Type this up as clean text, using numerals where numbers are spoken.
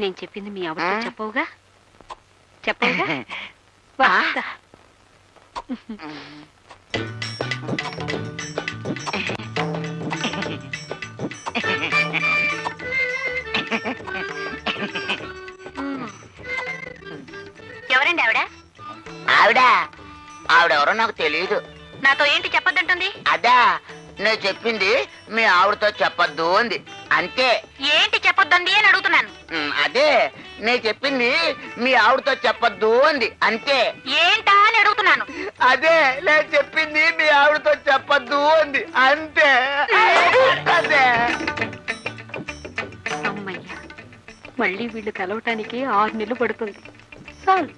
నేను చెప్పింది మీ ఆవిడతో చెప్పవుగా? చెప్పవుగా? వస్తా. ఎవరండి ఆవిడ? ఆవిడెవరో నాకు తెలియదు. నాతో ఏంటి చెప్పొద్దంటుంది? అదా, నేను చెప్పింది మీ ఆవిడతో చెప్పొద్దు అంది, అంతే. ఏంటి చెప్పొద్దండి అని అడుగుతున్నాను. అదే, నేను చెప్పింది మీ ఆవిడతో చెప్పొద్దు అంది, అంతే. ఏంటా అని అడుగుతున్నాను. అదే, నేను చెప్పింది మీ ఆవిడతో చెప్పొద్దు అంది, అంతే. అదే. అమ్మయ్యా, మళ్ళీ వీళ్ళు కలవటానికి 6 నెలలు పడుతుంది. చాలు.